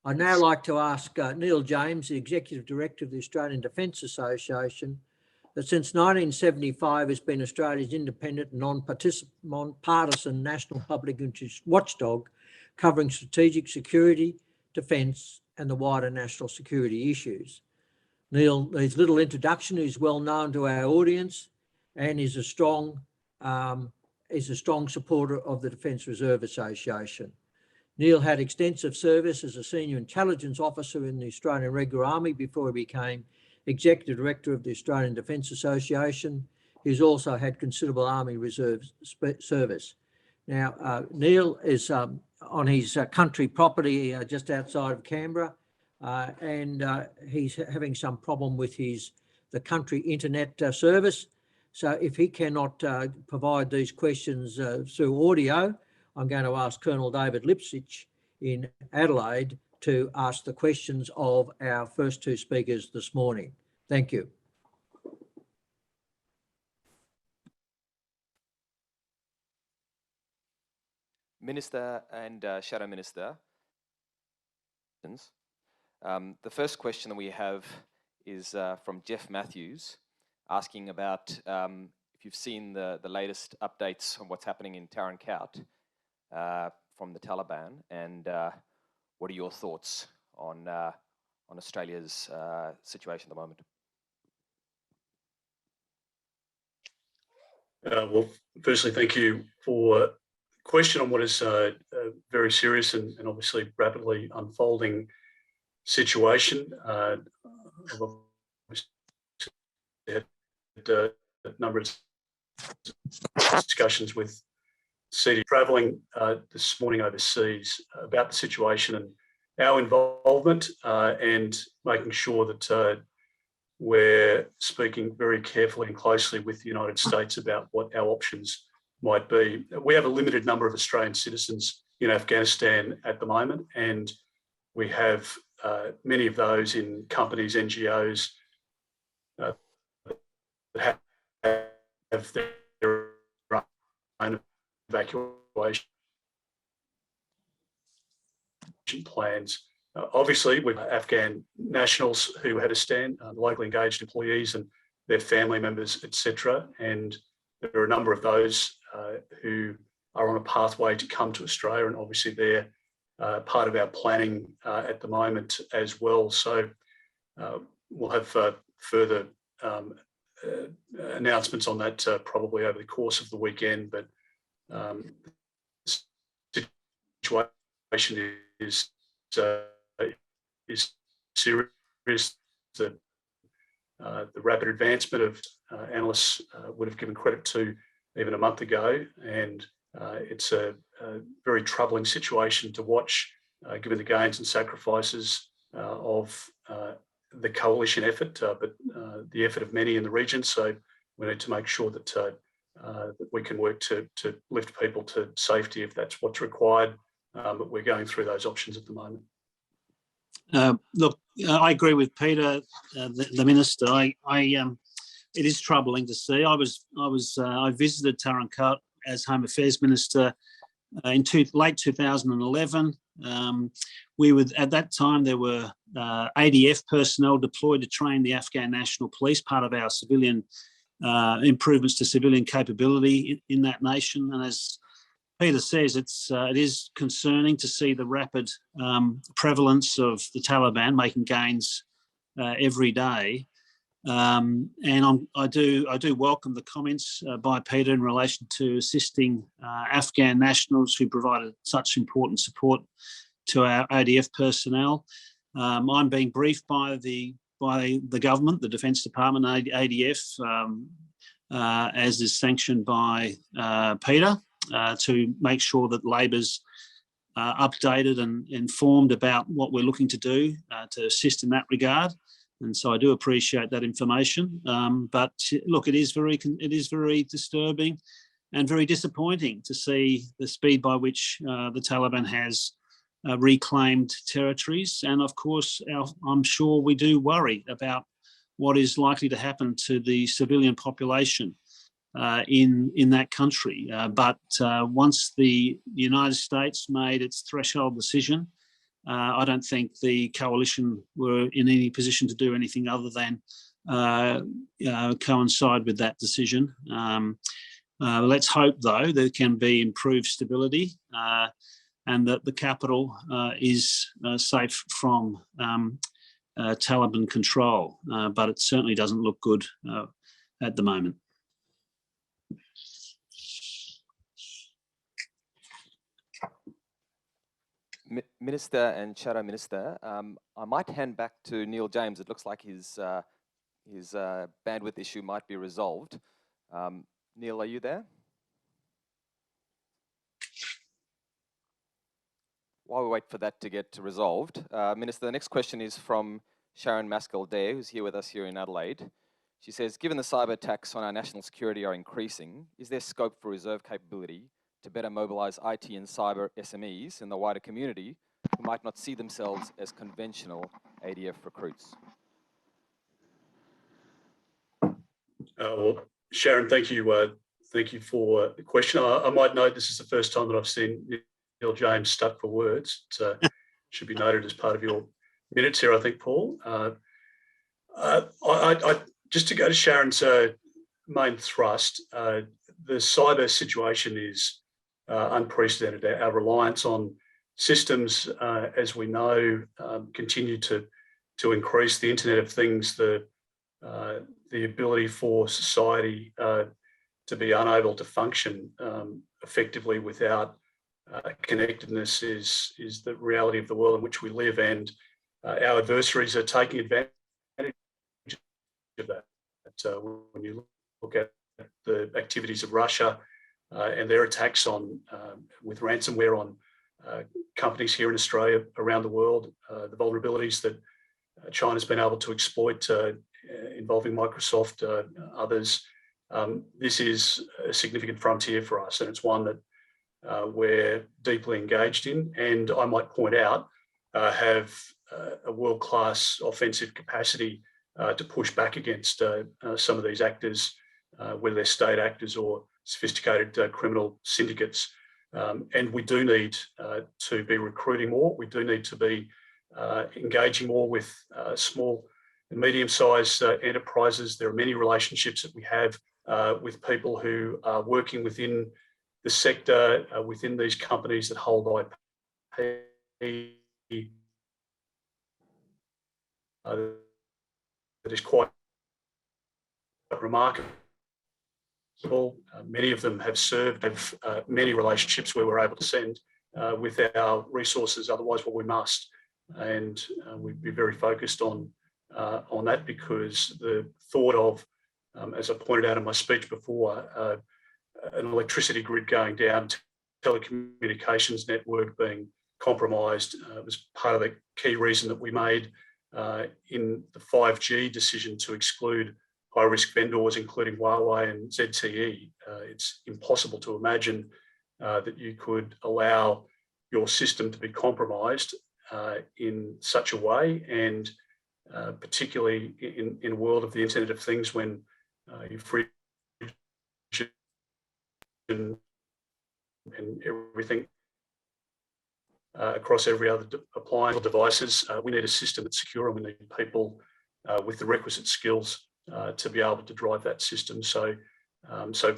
I'd now like to ask Neil James, the Executive Director of the Australian Defence Association, that since 1975 has been Australia's independent and non-partisan national public interest watchdog, covering strategic security, defence and the wider national security issues. Neil, his little introduction is well known to our audience and is a strong supporter of the Defence Reserve Association. Neil had extensive service as a senior intelligence officer in the Australian Regular Army before he became Executive Director of the Australian Defence Association. He's also had considerable Army Reserve service. Now, Neil is on his country property just outside of Canberra, and he's having some problem with the country internet service. So if he cannot provide these questions through audio, I'm going to ask Colonel David Lipsitch in Adelaide to ask the questions of our first two speakers this morning. Thank you. Minister and Shadow Minister, the first question that we have is from Jeff Matthews, asking about if you've seen the latest updates on what's happening in Tarin Kowt from the Taliban, and what are your thoughts on Australia's situation at the moment? Well, firstly, thank you for the question on what is a very serious and obviously rapidly unfolding situation. I've had a number of discussions with CD travelling this morning overseas about the situation and our involvement, and making sure that we're speaking very carefully and closely with the United States about what our options might be. We have a limited number of Australian citizens in Afghanistan at the moment, and we have many of those in companies, NGOs, that have their own evacuation plans. Obviously, with Afghan nationals who had to stand, locally engaged employees and their family members, etc. And there are a number of those who are on a pathway to come to Australia, and obviously they're part of our planning at the moment as well. So we'll have further announcements on that probably over the course of the weekend, but the situation is serious. The rapid advancement of analysts would have given credit to even a month ago, and it's a very troubling situation to watch, given the gains and sacrifices of the coalition effort, but the effort of many in the region. So we need to make sure that, that we can work to lift people to safety if that's what's required. But we're going through those options at the moment. Look, I agree with Peter, the minister. It is troubling to see. I visited Tarin Kowt as Home Affairs Minister in late 2011. At that time there were ADF personnel deployed to train the Afghan National Police, part of our civilian improvements to civilian capability in that nation. And as Peter says, it is concerning to see the rapid prevalence of the Taliban making gains every day. And I do welcome the comments by Peter in relation to assisting Afghan nationals who provided such important support to our ADF personnel. I'm being briefed by the government, the Defence Department, ADF, as is sanctioned by Peter, to make sure that Labor's updated and informed about what we're looking to do to assist in that regard. And so I do appreciate that information. But look, it is very disturbing and very disappointing to see the speed by which the Taliban has reclaimed territories. And of course, I'm sure we do worry about what is likely to happen to the civilian population in that country. But once the United States made its threshold decision I don't think the coalition were in any position to do anything other than coincide with that decision. Let's hope, though, there can be improved stability and that the capital is safe from Taliban control, but it certainly doesn't look good at the moment. Minister and Shadow Minister, I might hand back to Neil James. It looks like his bandwidth issue might be resolved. Neil, are you there? While we wait for that to get resolved, Minister, the next question is from Sharon Maskell-Dare, who's here with us here in Adelaide. She says, given the cyber attacks on our national security are increasing, is there scope for reserve capability to better mobilise IT and cyber SMEs in the wider community who might not see themselves as conventional ADF recruits? Well, Sharon, thank you for the question. I might note this is the first time that I've seen Neil James stuck for words. It should be noted as part of your minutes here, I think, Paul. Just to go to Sharon's main thrust, the cyber situation is unprecedented. Our reliance on systems, as we know, continue to increase. The Internet of Things, the ability for society to be unable to function effectively without connectedness is the reality of the world in which we live, and our adversaries are taking advantage of that. When you look at the activities of Russia and their attacks on with ransomware on companies here in Australia, around the world, the vulnerabilities that China's been able to exploit involving Microsoft, others, this is a significant frontier for us, and it's one that we're deeply engaged in, and I might point out have a world-class offensive capacity to push back against some of these actors, whether they're state actors or sophisticated criminal syndicates. And we do need to be recruiting more. We do need to be engaging more with small and medium-sized enterprises. There are many relationships that we have with people who are working within the sector, within these companies that hold IP. That is quite remarkable. Many of them have served, have many relationships where we're able to send with our resources, otherwise what we must. And we'd be very focused on that, because the thought of, as I pointed out in my speech before, an electricity grid going down, telecommunications network being compromised, was part of the key reason that we made in the 5G decision to exclude high-risk vendors, including Huawei and ZTE. It's impossible to imagine that you could allow your system to be compromised in such a way, and particularly in a world of the Internet of Things, when you fridge and everything across every other appliance or devices. We need a system that's secure, and we need people with the requisite skills to be able to drive that system. So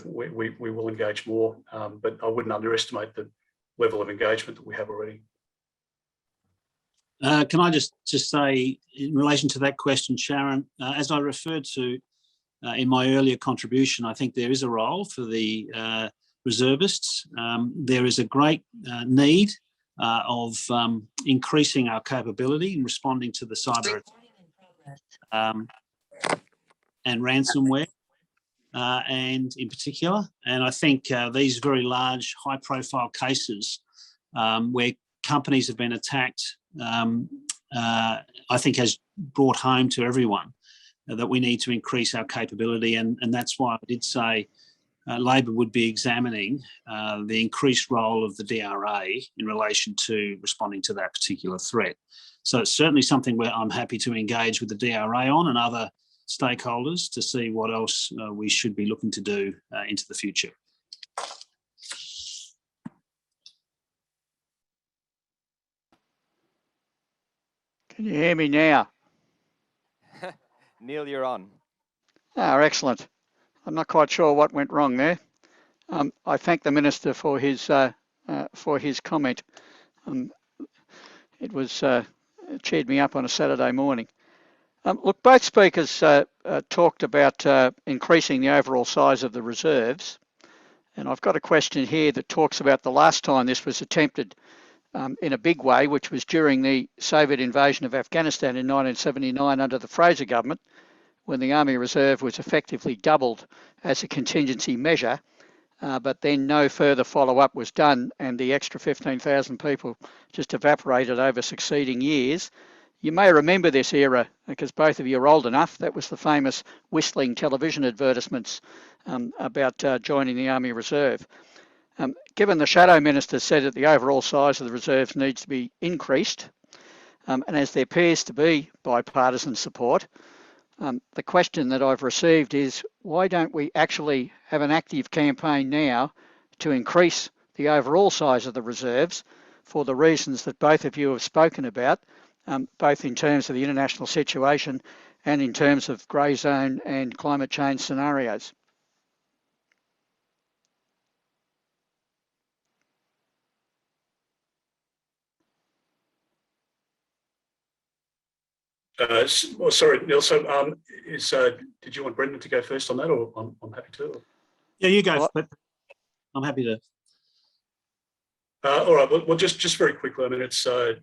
we will engage more, but I wouldn't underestimate the level of engagement that we have already. Can I just say, in relation to that question, Sharon, as I referred to in my earlier contribution, I think there is a role for the reservists. There is a great need of increasing our capability in responding to the cyber and ransomware, and in particular. And I think these very large, high-profile cases where companies have been attacked, I think has brought home to everyone that we need to increase our capability, and that's why I did say Labor would be examining the increased role of the DRA in relation to responding to that particular threat. So it's certainly something where I'm happy to engage with the DRA on, and other stakeholders, to see what else we should be looking to do into the future. Can you hear me now? Neil, you're on. Oh, excellent. I'm not quite sure what went wrong there. I thank the Minister for his comment. It was it cheered me up on a Saturday morning. Look, both speakers talked about increasing the overall size of the reserves. And I've got a question here that talks about the last time this was attempted in a big way, which was during the Soviet invasion of Afghanistan in 1979 under the Fraser government, when the Army Reserve was effectively doubled as a contingency measure, but then no further follow-up was done and the extra 15,000 people just evaporated over succeeding years. You may remember this era because both of you are old enough. That was the famous whistling television advertisements about joining the Army Reserve. Given the Shadow Minister said that the overall size of the reserves needs to be increased, and as there appears to be bipartisan support, the question that I've received is, why don't we actually have an active campaign now to increase the overall size of the reserves for the reasons that both of you have spoken about, both in terms of the international situation and in terms of grey zone and climate change scenarios? Well, sorry, Neil. So, did you want Brendan to go first on that, or I'm happy to? Yeah, you go. Well, I'm happy to. All right. Well, just very quickly. I mean, it's. I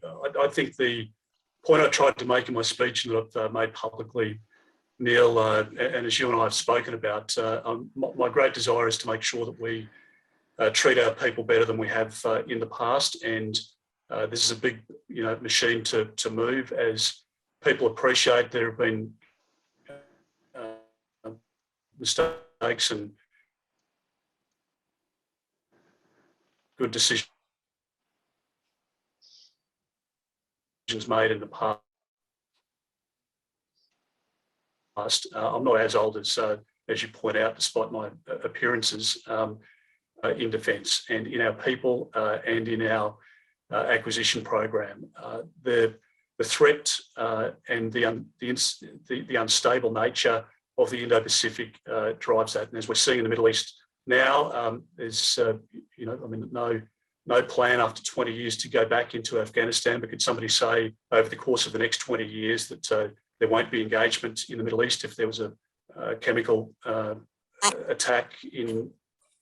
think the point I tried to make in my speech and that I've made publicly, Neil, and as you and I have spoken about, my great desire is to make sure that we treat our people better than we have in the past, and this is a big, machine to move as people appreciate there have been mistakes and good decisions made in the past. I'm not as old as you point out, despite my appearances in defence and in our people and in our acquisition program. The threat and the unstable nature of the Indo-Pacific drives that. And as we're seeing in the Middle East now, there's, no plan after 20 years to go back into Afghanistan. But could somebody say over the course of the next 20 years that there won't be engagement in the Middle East if there was a chemical attack in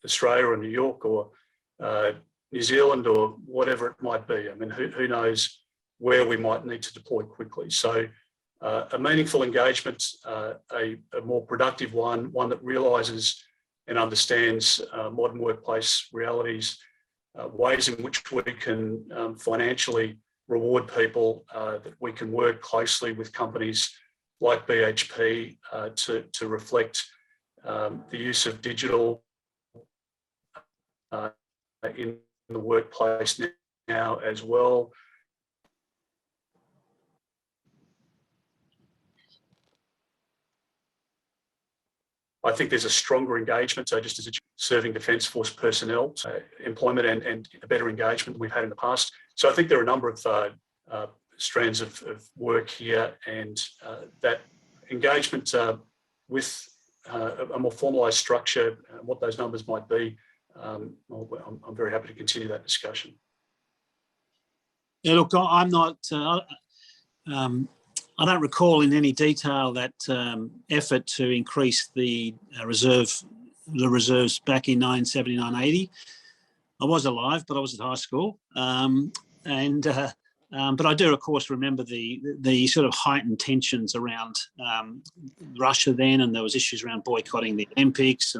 Australia or New York or New Zealand or whatever it might be? I mean, who knows where we might need to deploy quickly. So a meaningful engagement, a more productive one that realises and understands modern workplace realities, ways in which we can financially reward people, that we can work closely with companies like BHP to reflect the use of digital in the workplace now as well. I think there's a stronger engagement, so just as serving Defence Force personnel, employment and a better engagement than we've had in the past. So I think there are a number of strands of work here, and that engagement with a more formalised structure, what those numbers might be, I'm very happy to continue that discussion. Yeah, look, I'm not. I don't recall in any detail that effort to increase the reserves back in 1979-80. I was alive, but I was at high school, but I do, of course, remember the sort of heightened tensions around Russia then, and there was issues around boycotting the Olympics,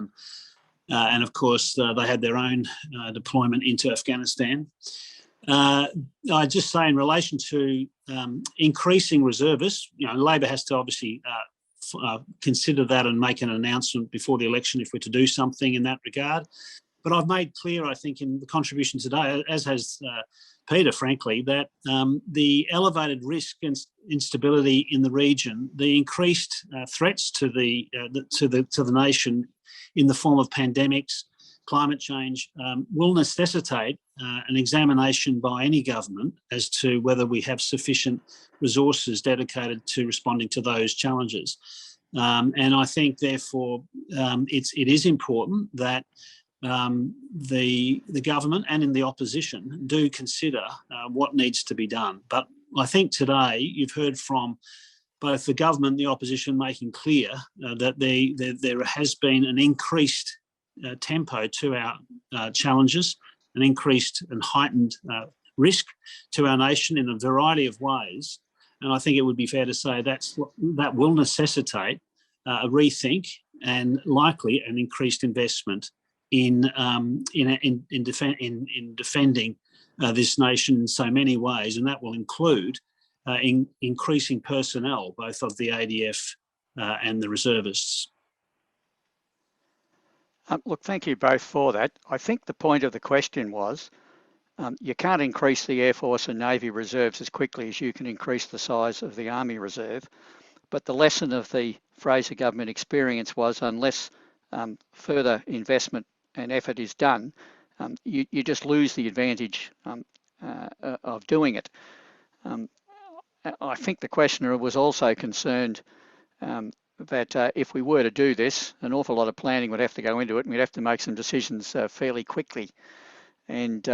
and of course they had their own deployment into Afghanistan. I just say in relation to increasing reservists, Labor has to obviously consider that and make an announcement before the election if we're to do something in that regard. But I've made clear, I think, in the contribution today, as has Peter, frankly, that the elevated risk and instability in the region, the increased threats to the nation in the form of pandemics, climate change will necessitate an examination by any government as to whether we have sufficient resources dedicated to responding to those challenges. And I think, therefore, it is important that the government and in the opposition do consider what needs to be done. But I think today you've heard from both the government and the opposition making clear that there has been an increased tempo to our challenges, an increased and heightened risk to our nation in a variety of ways. And I think it would be fair to say that will necessitate a rethink and likely an increased investment in defending this nation in so many ways, and that will include increasing personnel, both of the ADF and the reservists. Look, thank you both for that. I think the point of the question was you can't increase the Air Force and Navy reserves as quickly as you can increase the size of the Army Reserve. But the lesson of the Fraser government experience was unless further investment and effort is done, you just lose the advantage of doing it. I think the questioner was also concerned that if we were to do this, an awful lot of planning would have to go into it, and we'd have to make some decisions fairly quickly. And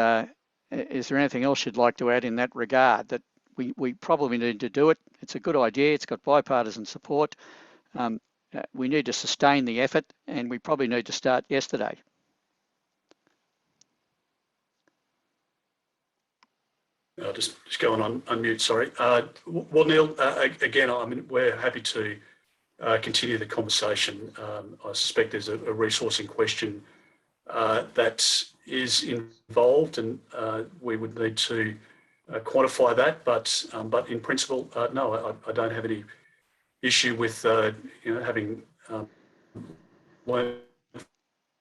is there anything else you'd like to add in that regard? That we probably need to do it. It's a good idea. It's got bipartisan support. We need to sustain the effort, and we probably need to start yesterday. Just going on mute, sorry. Well, Neil, again, I mean, we're happy to continue the conversation. I suspect there's a resourcing question that is involved, and we would need to quantify that. But in principle, no, I don't have any issue with having learned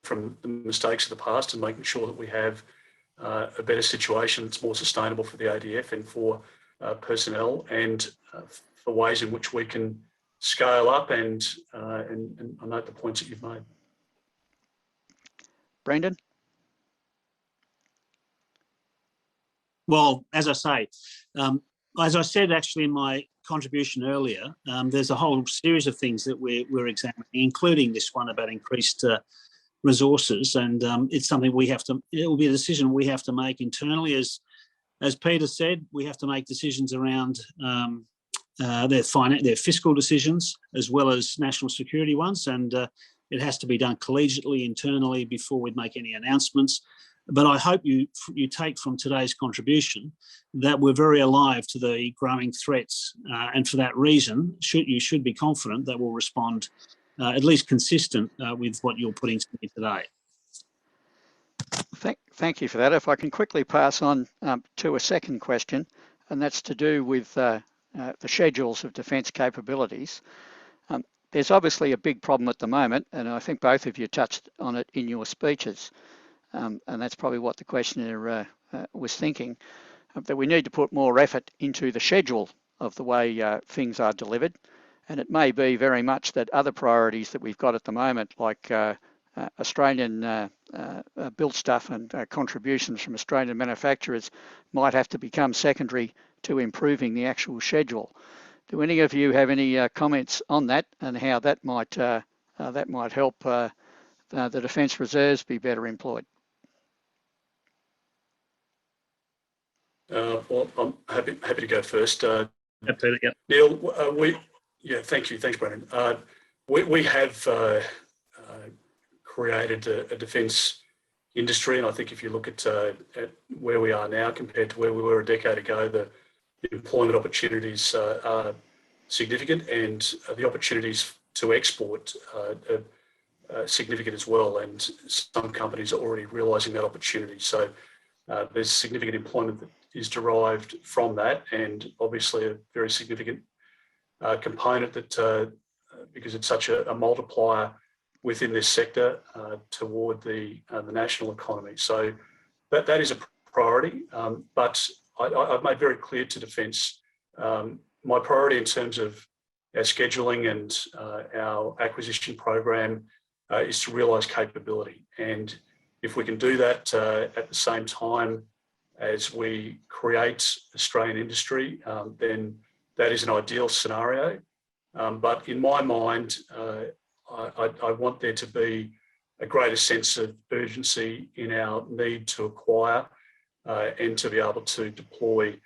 from the mistakes of the past and making sure that we have a better situation that's more sustainable for the ADF and for personnel, and for ways in which we can scale up. And I note the points that you've made. Brendan? Well, as I said actually in my contribution earlier, there's a whole series of things that we're examining, including this one about increased resources, and it's something it will be a decision we have to make internally. As Peter said, we have to make decisions around their fiscal decisions as well as national security ones, and it has to be done collegiately internally before we make any announcements. But I hope you take from today's contribution that we're very alive to the growing threats, and for that reason, you should be confident that we'll respond at least consistent with what you're putting to me today. Thank you for that. If I can quickly pass on to a second question, and that's to do with the schedules of defence capabilities. There's obviously a big problem at the moment, and I think both of you touched on it in your speeches, and that's probably what the questioner was thinking, that we need to put more effort into the schedule of the way things are delivered. And it may be very much that other priorities that we've got at the moment, like Australian built stuff and contributions from Australian manufacturers, might have to become secondary to improving the actual schedule. Do any of you have any comments on that and how that might help the Defence Reserves be better employed? Well, I'm happy to go first. Peter, yep. Neil, yeah, thank you. Thanks, Brendan. We have created a defence industry, and I think if you look at where we are now compared to where we were a decade ago, the employment opportunities are significant, and the opportunities to export are significant as well. And some companies are already realising that opportunity. So there's significant employment that is derived from that, and obviously a very significant component that, because it's such a multiplier within this sector toward the national economy. So that is a priority. But I've made very clear to Defence my priority in terms of our scheduling and our acquisition program is to realise capability. And if we can do that at the same time as we create Australian industry, then that is an ideal scenario. But in my mind, I want there to be a greater sense of urgency in our need to acquire and to be able to deploy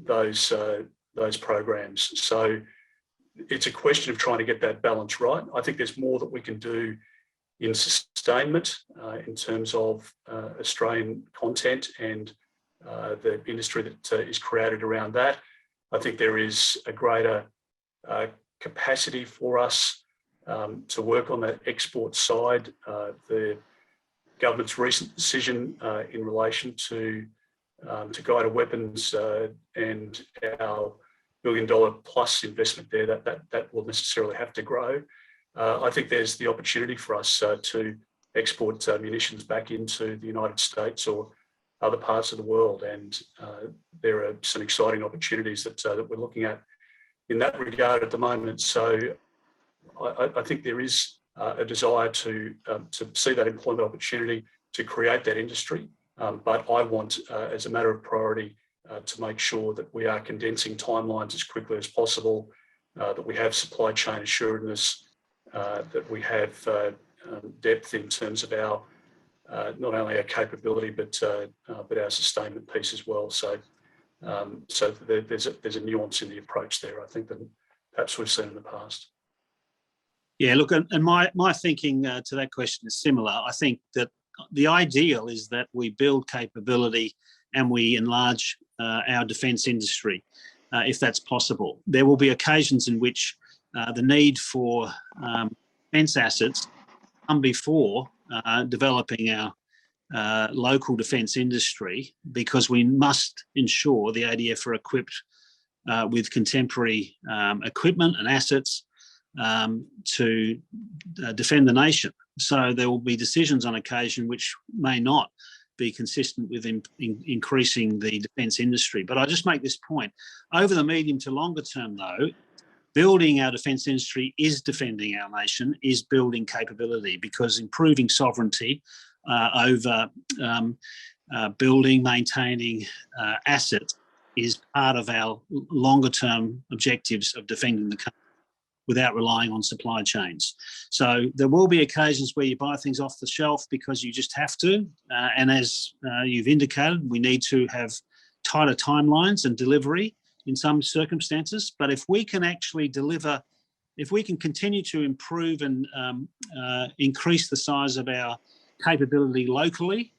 those programs. So it's a question of trying to get that balance right. I think there's more that we can do in sustainment in terms of Australian content and the industry that is created around that. I think there is a greater capacity for us to work on that export side. The government's recent decision in relation to guided weapons and our $1 billion plus investment there, that will necessarily have to grow. I think there's the opportunity for us to export munitions back into the United States or other parts of the world, and there are some exciting opportunities that we're looking at in that regard at the moment. So I think there is a desire to see that employment opportunity, to create that industry, but I want, as a matter of priority, to make sure that we are condensing timelines as quickly as possible, that we have supply chain assuredness, that we have depth in terms of our not only our capability but our sustainment piece as well. So there's a nuance in the approach there, I think, that perhaps we've seen in the past. Yeah, look, and my thinking to that question is similar. I think that the ideal is that we build capability and we enlarge our defence industry, if that's possible. There will be occasions in which the need for defence assets come before developing our local defence industry, because we must ensure the ADF are equipped with contemporary equipment and assets to defend the nation. So there will be decisions on occasion which may not be consistent with increasing the defence industry. But I just make this point. Over the medium to longer term, though, building our defence industry is defending our nation, is building capability, because improving sovereignty over building, maintaining assets is part of our longer term objectives of defending the country without relying on supply chains. So there will be occasions where you buy things off the shelf because you just have to. And as you've indicated, we need to have tighter timelines and delivery in some circumstances. But if we can actually deliver, if we can continue to improve and increase the size of our capability locally,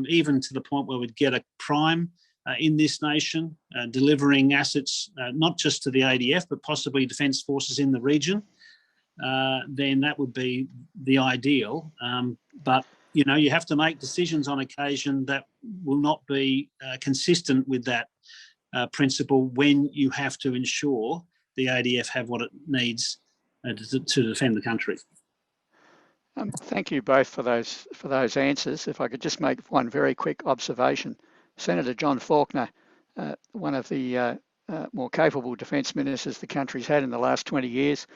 even to the point where we'd get a prime in this nation, delivering assets not just to the ADF, but possibly defence forces in the region, then that would be the ideal. But, you know, you have to make decisions on occasion that will not be consistent with that principle when you have to ensure the ADF have what it needs to defend the country. Thank you both for those answers. If I could just make one very quick observation. Senator John Faulkner, one of the more capable defence ministers the country's had in the last 20 years,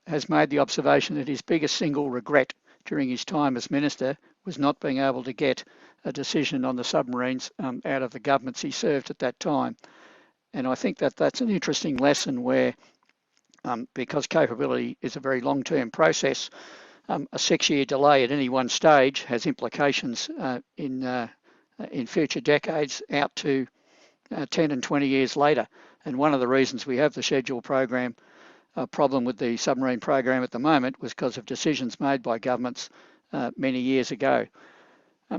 has made the observation that his biggest single regret during his time as minister was not being able to get a decision on the submarines out of the governments he served at that time. And I think that that's an interesting lesson where, because capability is a very long-term process, a 6-year delay at any one stage has implications in future decades out to 10 and 20 years later. And one of the reasons we have the schedule program problem with the submarine program at the moment was because of decisions made by governments many years ago.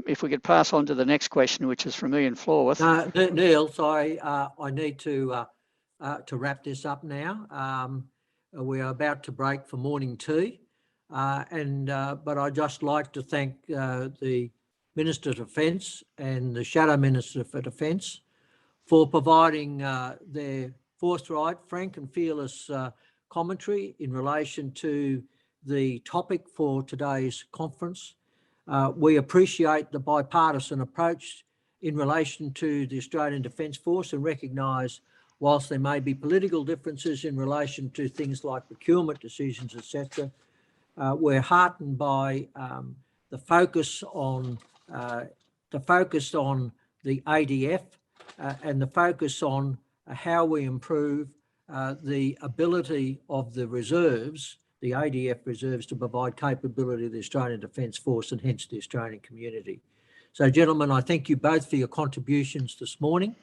If we could pass on to the next question, which is from Ian Florworth. Neil, sorry, I need to wrap this up now. We are about to break for morning tea, but I'd just like to thank the Minister of Defence and the Shadow Minister for Defence for providing their forthright, frank and fearless commentary in relation to the topic for today's conference. We appreciate the bipartisan approach in relation to the Australian Defence Force and recognise, whilst there may be political differences in relation to things like procurement decisions, etc., we're heartened by the focus on the ADF and the focus on how we improve the ability of the reserves, the ADF reserves, to provide capability to the Australian Defence Force and hence the Australian community. So, gentlemen, I thank you both for your contributions this morning.